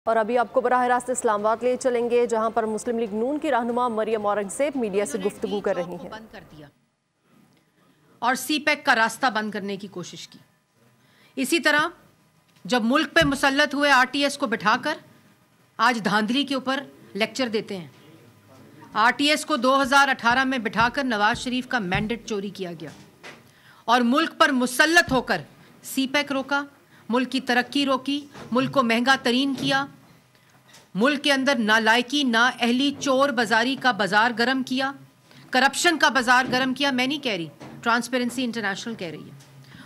और अभी आपको बराह रास्त इस्लामाबाद ले चलेंगे, जहां पर मुस्लिम लीग नून की रहनुमा मरियम औरंगजेब मीडिया से गुफ्तगू कर रही हैं। बंद कर दिया और सीपैक का रास्ता बंद करने की कोशिश की। इसी तरह जब मुल्क पे मुसल्लत हुए आरटीएस को बिठाकर आज धांधली के ऊपर लेक्चर देते हैं। आरटीएस को 2018 में बिठाकर नवाज शरीफ का मैंडेट चोरी किया गया और मुल्क पर मुसल्लत होकर सीपैक रोका, मुल्क की तरक्की रोकी, मुल्क को महंगा तरीन किया, मुल्क के अंदर नालायकी, नाअहली, चोर बाजारी का बाजार गर्म किया, करप्शन का बाजार गर्म किया। मैं नहीं कह रही, ट्रांसपेरेंसी इंटरनेशनल कह रही है।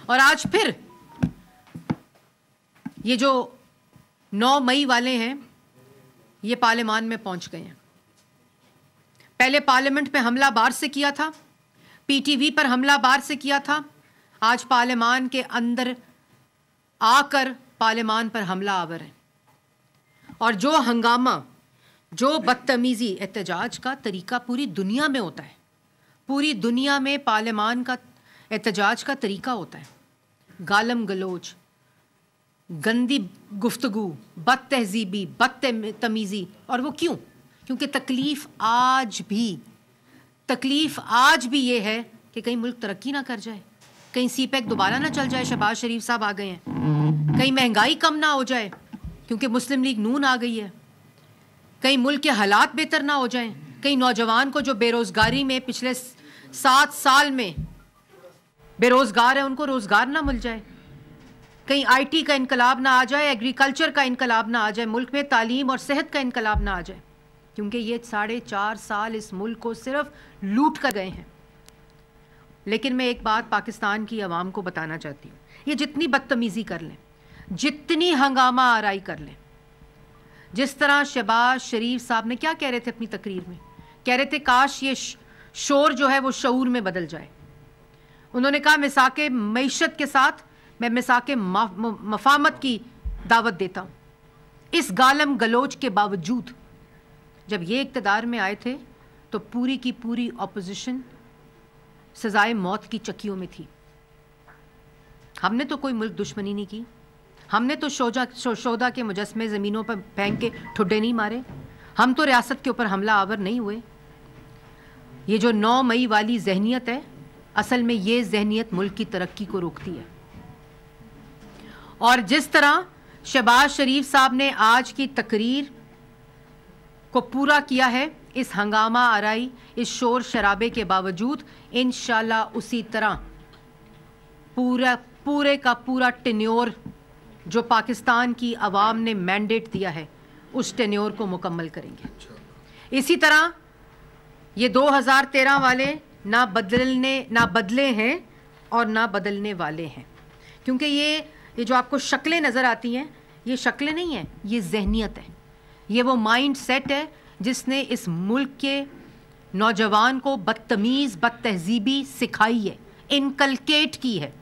और आज फिर ये जो 9 मई वाले हैं ये पार्लियामान में पहुंच गए हैं। पहले पार्लियामेंट पे हमला बार से किया था, पीटीवी पर हमला बार से किया था, आज पार्लियामान के अंदर आकर पार्लियामान पर हमला आवर है। और जो हंगामा, जो बदतमीजी, एहतजाज का तरीका पूरी दुनिया में होता है, पूरी दुनिया में पार्लियामान का एहतजाज का तरीका होता है। गालम गलोच, गंदी गुफ्तगू, बदतहजीबी, बदतमीजी। और वो क्यों? क्योंकि तकलीफ आज भी ये है कि कहीं मुल्क तरक्की ना कर जाए, कहीं सीपैक दोबारा ना चल जाए, शहबाज शरीफ साहब आ गए हैं, कहीं महंगाई कम ना हो जाए क्योंकि मुस्लिम लीग नून आ गई है, कहीं मुल्क के हालात बेहतर ना हो जाएं, कहीं नौजवान को जो बेरोज़गारी में पिछले 7 साल में बेरोज़गार है उनको रोज़गार ना मिल जाए, कहीं आईटी का इनकलाब ना आ जाए, एग्रीकल्चर का इनकलाब ना आ जाए, मुल्क में तालीम और सेहत का इनकलाब ना आ जाए। क्योंकि ये 4.5 साल इस मुल्क को सिर्फ लूट कर गए हैं। लेकिन मैं एक बात पाकिस्तान की आवाम को बताना चाहती हूँ, ये जितनी बदतमीज़ी कर लें, जितनी हंगामा आराई कर लें, जिस तरह शहबाज शरीफ साहब ने क्या कह रहे थे अपनी तकरीर में, कह रहे थे काश ये शोर जो है वो शऊर में बदल जाए। उन्होंने कहा मिसाके मईशत के साथ मैं मिसाके मफामत की दावत देता हूँ। इस गालम गलोच के बावजूद जब ये इक़्तिदार में आए थे तो पूरी की पूरी अपोजिशन सजाए मौत की चक्कियों में थी। हमने तो कोई मुल्क दुश्मनी नहीं की, हमने तो शोधा के मुजस्मे ज़मीनों पर फेंक के ठुड्डे नहीं मारे, हम तो रियासत के ऊपर हमला आवर नहीं हुए। ये जो 9 मई वाली जहनीत है, असल में ये जहनीत मुल्क की तरक्की को रोकती है। और जिस तरह शहबाज शरीफ साहब ने आज की तकरीर को पूरा किया है, इस हंगामा आराई, इस शोर शराबे के बावजूद इंशाल्लाह उसी तरह पूरे का पूरा टेन्योर जो पाकिस्तान की आवाम ने मैंडेट दिया है उस टेन्योर को मुकम्मल करेंगे। इसी तरह ये 2013 वाले ना बदले हैं और ना बदलने वाले हैं। क्योंकि ये जो आपको शक्लें नज़र आती हैं, ये शक्लें नहीं हैं, ये जहनीत है, ये वो माइंड सेट है जिसने इस मुल्क के नौजवान को बदतमीज़, बदतहजीबी सिखाई है, इनकलकेट की है।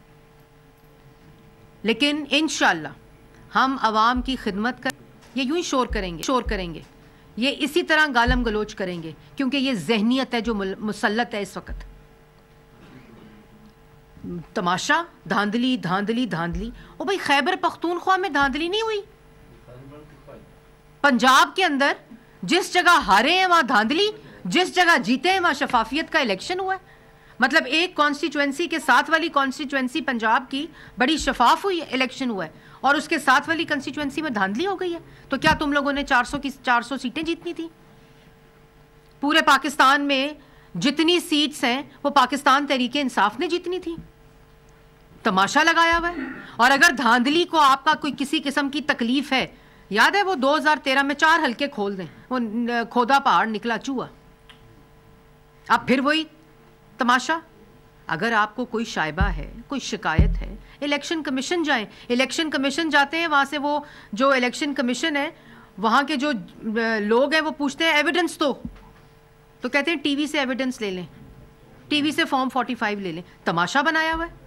लेकिन इंशाअल्लाह हम आवाम की खिदमत कर, ये यूं ही शोर करेंगे, ये इसी तरह गालम गलोच करेंगे क्योंकि ये जहनीत है जो मुसल्लत है इस वक्त। तमाशा, धांधली धांधली धांधली। ओ भाई, खैबर पख्तूनख्वा में धांधली नहीं हुई? पंजाब के अंदर जिस जगह हारे हैं वहां धांधली, जिस जगह जीते हैं वहां शफाफियत का इलेक्शन हुआ है। मतलब एक कॉन्स्टिट्यूएंसी के साथ वाली कॉन्स्टिट्यूएंसी पंजाब की बड़ी शफाफ हुई इलेक्शन हुआ है और उसके साथ वाली कॉन्स्टिट्यूएंसी में धांधली हो गई है। तो क्या तुम लोगों ने 400 सीटें जीतनी थी? पूरे पाकिस्तान में जितनी सीट्स हैं वो पाकिस्तान तहरीके इंसाफ ने जीतनी थी। तमाशा लगाया हुआ है। और अगर धांधली को आपका कोई किसी किस्म की तकलीफ है, याद है वो 2013 में 4 हल्के खोल दें, वो खोदा पहाड़ निकला चूहा। अब फिर वही तमाशा। अगर आपको कोई शायबा है, कोई शिकायत है, इलेक्शन कमीशन जाएं। इलेक्शन कमीशन जाते हैं, वहाँ से वो जो इलेक्शन कमीशन है वहाँ के जो लोग हैं वो पूछते हैं एविडेंस तो कहते हैं टीवी से एविडेंस ले लें, टीवी से फॉर्म 45 ले लें। तमाशा बनाया हुआ है।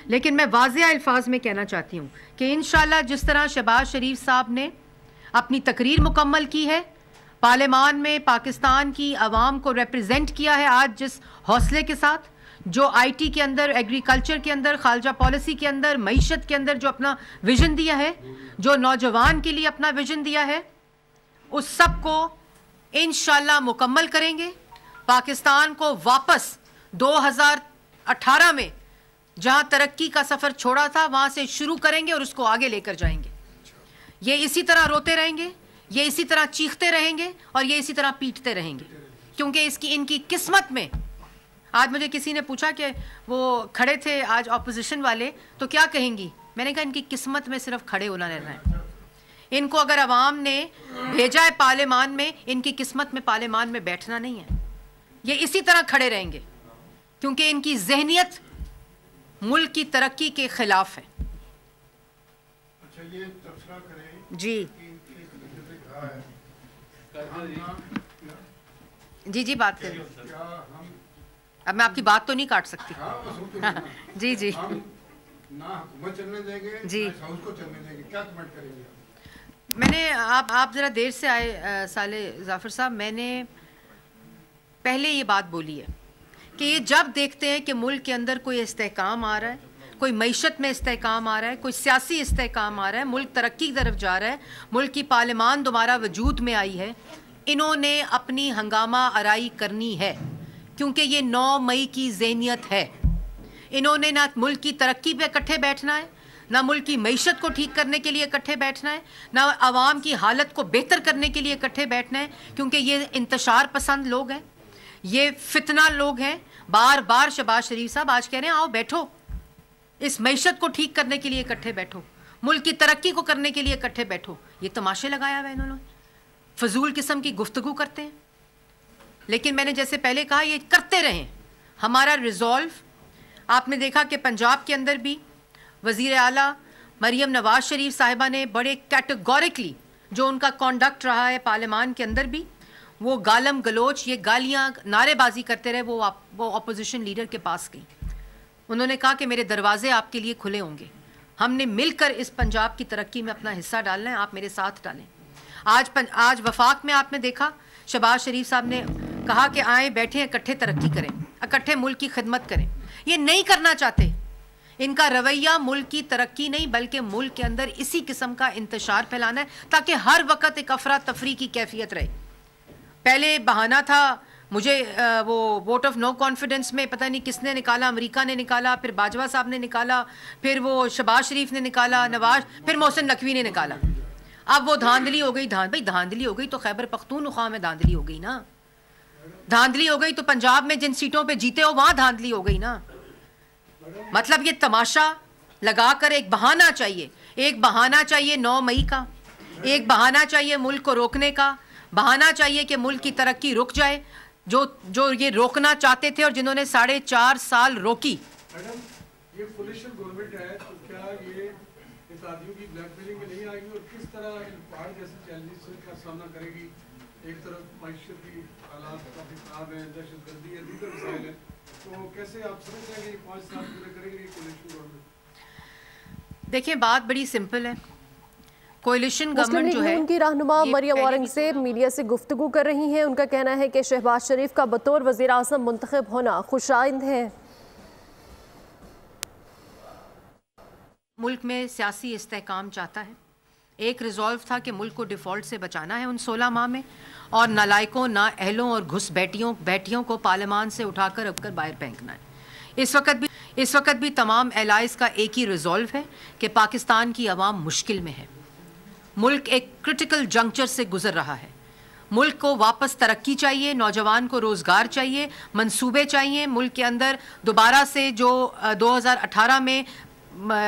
लेकिन मैं वाज़ेह अल्फाज में कहना चाहती हूँ कि इंशाअल्लाह जिस तरह शहबाज शरीफ साहब ने अपनी तकरीर मुकम्मल की है, पार्लियामान में पाकिस्तान की आवाम को रिप्रेजेंट किया है आज जिस हौसले के साथ, जो आईटी के अंदर, एग्रीकल्चर के अंदर, खालजा पॉलिसी के अंदर, मईशत के अंदर जो अपना विजन दिया है, जो नौजवान के लिए अपना विजन दिया है, उस सब को इंशाल्लाह मुकम्मल करेंगे। पाकिस्तान को वापस 2018 में जहां तरक्की का सफर छोड़ा था वहां से शुरू करेंगे और उसको आगे लेकर जाएंगे। ये इसी तरह रोते रहेंगे, ये इसी तरह चीखते रहेंगे और ये इसी तरह पीटते रहेंगे, क्योंकि इनकी किस्मत में। आज मुझे किसी ने पूछा कि वो खड़े थे आज ऑपोजिशन वाले, तो क्या कहेंगी? मैंने कहा इनकी किस्मत में सिर्फ खड़े होना रहना है। इनको अगर अवाम ने भेजा है पार्लियामान में, इनकी किस्मत में पार्लियामान में बैठना नहीं है। ये इसी तरह खड़े रहेंगे क्योंकि इनकी जहनियत मुल्क की तरक्की के खिलाफ है। अच्छा, ये तबसरा करें जी जी बात करें। अब मैं आपकी बात तो नहीं काट सकती। जी जी हम ना हुकूमत चलने देंगे जी, ना हाउस को चलने देंगे, क्या कमेंट करेंगे? मैंने आप ज़रा देर से आए साले जाफ़र साहब, मैंने पहले ये बात बोली है कि ये जब देखते हैं कि मुल्क के अंदर कोई इस्तेहकाम आ रहा है, कोई मईशत में इस्तेहकाम आ रहा है, कोई सियासी इस्तेहकाम आ रहा है, मुल्क तरक्की की तरफ जा रहा है, मुल्क की पार्लियामान दोबारा वजूद में आई है, इन्होंने अपनी हंगामा आराई करनी है, क्योंकि ये 9 मई की ज़हनियत है। इन्होंने ना मुल्क की तरक्की पे इकट्ठे बैठना है, ना मुल्क की मईशत को ठीक करने के लिए इकट्ठे बैठना है, ना आवाम की हालत को बेहतर करने के लिए इकट्ठे बैठना है, क्योंकि ये इंतशार पसंद लोग हैं, ये फितना लोग हैं। बार बार शहबाज शरीफ साहब आज कह रहे हैं आओ बैठो, इस मईशत को ठीक करने के लिए इकट्ठे बैठो, मुल्क की तरक्की को करने के लिए इकट्ठे बैठो। ये तमाशे लगाया हुआ है इन्होंने, फजूल किस्म की गुफ्तगू करते हैं। लेकिन मैंने जैसे पहले कहा, ये करते रहें। हमारा रिजॉल्व आपने देखा कि पंजाब के अंदर भी वज़ीर आला मरीम नवाज शरीफ साहिबा ने बड़े कैटेगोरिकली जो उनका कॉन्डक्ट रहा है पार्लियामान के अंदर भी, वो गालम गलोच, ये गालियाँ नारेबाजी करते रहे, वो अपोजिशन लीडर के पास गई। उन्होंने कहा कि मेरे दरवाजे आपके लिए खुले होंगे, हमने मिलकर इस पंजाब की तरक्की में अपना हिस्सा डालना है, आप मेरे साथ डालें। आज वफाक में आपने देखा शहबाज शरीफ साहब ने कहा कि आए बैठे इकट्ठे तरक्की करें, इकट्ठे मुल्क की खिदमत करें। ये नहीं करना चाहते। इनका रवैया मुल्क की तरक्की नहीं बल्कि मुल्क के अंदर इसी किस्म का इंतशार फैलाना है, ताकि हर वक्त एक अफरा तफरी की कैफियत रहे। पहले बहाना था, मुझे वो वोट ऑफ नो कॉन्फिडेंस में पता नहीं किसने निकाला, अमेरिका ने निकाला, फिर बाजवा साहब ने निकाला, फिर वो शहबाज शरीफ ने निकाला, नवाज, फिर मोहसिन नकवी ने निकाला। अब वो धांधली हो गई। भाई धांधली हो गई तो खैबर पख्तूनख्वा में धांधली हो गई ना, धांधली हो गई तो पंजाब में जिन सीटों पे जीते हो वहां धांधली हो गई ना। मतलब ये तमाशा लगाकर एक बहाना चाहिए, एक बहाना चाहिए 9 मई का, एक बहाना चाहिए मुल्क को रोकने का, बहाना चाहिए कि मुल्क की तरक्की रुक जाए, जो ये रोकना चाहते थे और जिन्होंने 4.5 साल रोकी। मैडम, ये कोलिशन गवर्नमेंट है, तो क्या ये इत्तेहादियों की ब्लैकमेलिंग में नहीं आएगी और किस तरह पहाड़ जैसे चैलेंजेस का सामना करेगी? एक तरफ मायशत की हालात काफी खराब है, दहशतगर्दी है, दीगर मसाइल है, तो कैसे आप समझ जाएंगे 5 साल पूरे करेंगे ये कोलिशन गवर्नमेंट? देखिए बात बड़ी सिंपल है। कोalition गवर्नमेंट जो है, उनकी रहनुमा मरियम औरंगजेब मीडिया से गुफ्तगू कर रही हैं। उनका कहना है कि शहबाज शरीफ का बतौर वज़ीर आज़म मुंतखब होना खुशाइंद है। मुल्क में सियासी इस्तेहकाम चाहता है। एक रिजॉल्व था कि मुल्क को डिफ़ॉल्ट से बचाना है उन 16 माह में, और नालायकों, नाअहलों और घुसपैठियों को पार्लियामान से उठाकर रखकर बाहर फेंकना है। इस वक्त भी तमाम एलाइज का एक ही रिजॉल्व है कि पाकिस्तान की आवाम मुश्किल में है। मुल्क एक क्रिटिकल जंक्चर से गुजर रहा है। मुल्क को वापस तरक्की चाहिए, नौजवान को रोज़गार चाहिए, मंसूबे चाहिए। मुल्क के अंदर दोबारा से जो 2018 में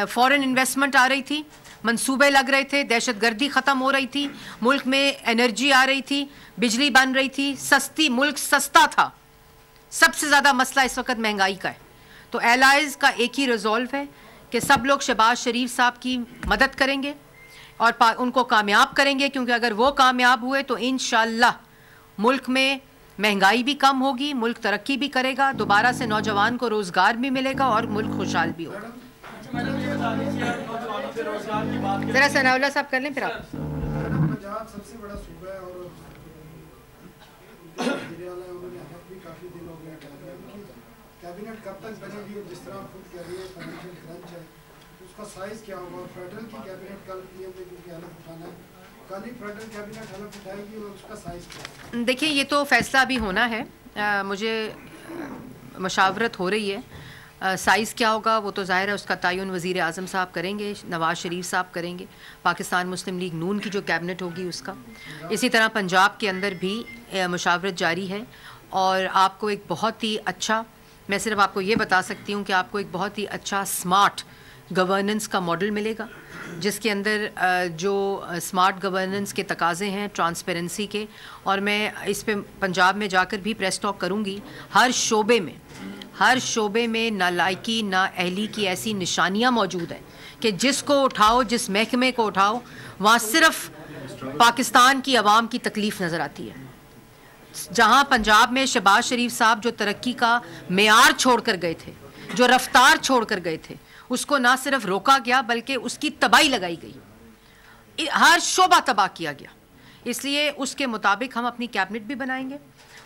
फॉरेन इन्वेस्टमेंट आ रही थी, मंसूबे लग रहे थे, दहशतगर्दी ख़त्म हो रही थी, मुल्क में एनर्जी आ रही थी, बिजली बन रही थी, मुल्क सस्ता था। सबसे ज़्यादा मसला इस वक्त महंगाई का है। तो एलाइज का एक ही रिजॉल्व है कि सब लोग शहबाज शरीफ साहब की मदद करेंगे और उनको कामयाब करेंगे, क्योंकि अगर वो कामयाब हुए तो इंशाअल्लाह मुल्क में महंगाई भी कम होगी, मुल्क तरक्की भी करेगा, दोबारा से नौजवान को रोज़गार भी मिलेगा और मुल्क खुशहाल भी होगा। ज़रा सनाउल्लाह साहब कर लें फिर आप। पंजाब सबसे बड़ा सूबा है और कैबिनेट कब तक बनेगी और जिस तरह आप खुद कह रही है फाइनेंशियल क्रंच है, उसका साइज क्या होगा? फेडरल की कैबिनेट कल पीएम ने क्योंकि हलफ उठाना है, कल ही फेडरल कैबिनेट हलफ उठाएगी और उसका साइज क्या है? देखिए, ये तो फैसला अभी होना है। मुझे मशावरत हो रही है। साइज़ क्या होगा वो तो ज़ाहिर है उसका तयन वज़ीर आज़म साहब करेंगे, नवाज़ शरीफ साहब करेंगे, पाकिस्तान मुस्लिम लीग नून की जो कैबिनेट होगी उसका। इसी तरह पंजाब के अंदर भी मशावरत जारी है और आपको एक बहुत ही अच्छा, मैं सिर्फ आपको ये बता सकती हूँ कि आपको एक बहुत ही अच्छा स्मार्ट गवर्नेंस का मॉडल मिलेगा, जिसके अंदर जो स्मार्ट गवर्नेंस के तकाज़े हैं ट्रांसपेरेंसी के, और मैं इस पे पंजाब में जाकर भी प्रेस टॉक करूँगी। हर शोबे में नालायकी ना अहली की ऐसी निशानियाँ मौजूद हैं कि जिसको उठाओ, जिस महकमे को उठाओ, वहाँ सिर्फ पाकिस्तान की आवाम की तकलीफ़ नज़र आती है। जहाँ पंजाब में शहबाज शरीफ साहब जो तरक्की का मेयार छोड़ कर गए थे, जो रफ्तार छोड़ कर गए थे, उसको ना सिर्फ रोका गया बल्कि उसकी तबाही लगाई गई, हर शोबा तबाह किया गया। इसलिए उसके मुताबिक हम अपनी कैबिनेट भी बनाएंगे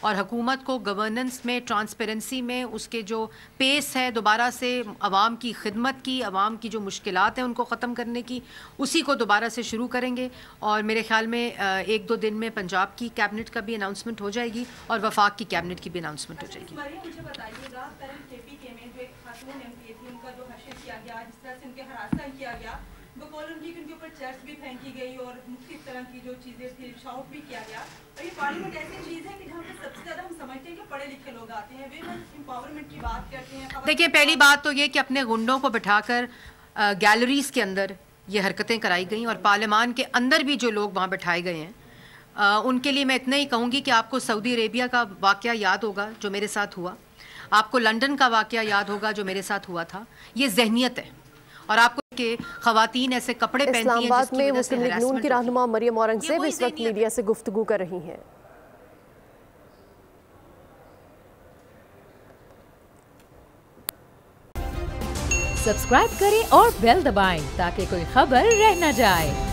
और हुकूमत को गवर्नेंस में, ट्रांसपेरेंसी में, उसके जो पेस है दोबारा से आवाम की खिदमत की, आवाम की जो मुश्किलात हैं उनको ख़त्म करने की, उसी को दोबारा से शुरू करेंगे। और मेरे ख्याल में 1-2 दिन में पंजाब की कैबिनेट का भी अनाउंसमेंट हो जाएगी और वफाक की कैबिनेट की भी अनाउंसमेंट हो जाएगी। मुझे बताइएगा, कल KPK में जो एक खातून MP थी, उनका जो हशर किया गया, जिस तरह से उनके हरासा किया गया, बकौल उनकी उनके ऊपर चर्च भी फेंकी गई और मुख्तलिफ तरह की जो चीज़ें थी शाउट भी किया गया। और ये पार्लियामेंट ऐसी चीज़ है कि जहाँ पे सबसे ज़्यादा हम समझते हैं कि पढ़े लिखे लोग आते हैं, वे एम्पावरमेंट की बात करते हैं। देखिए, पहली बात तो ये कि अपने गुंडों को बिठाकर गैलरीज के अंदर ये हरकतें कराई गई और पार्लियामान के अंदर भी जो लोग वहाँ बिठाए गए हैं, उनके लिए मैं इतना ही कहूँगी कि आपको सऊदी अरेबिया का वाक़या याद होगा जो मेरे साथ हुआ, आपको लंदन का वाक़या याद होगा जो मेरे साथ हुआ था। ये जहनियत है और आपको के ख़वातीन ऐसे कपड़े पहनती हैं। इस्लामाबाद में मुस्लिम लीग नून की रहनुमा मरियम औरंगज़ेब इस वक्त मीडिया से गुफ्तगू कर रही हैं। सब्सक्राइब करें और बेल दबाएं ताकि कोई खबर रह न जाए।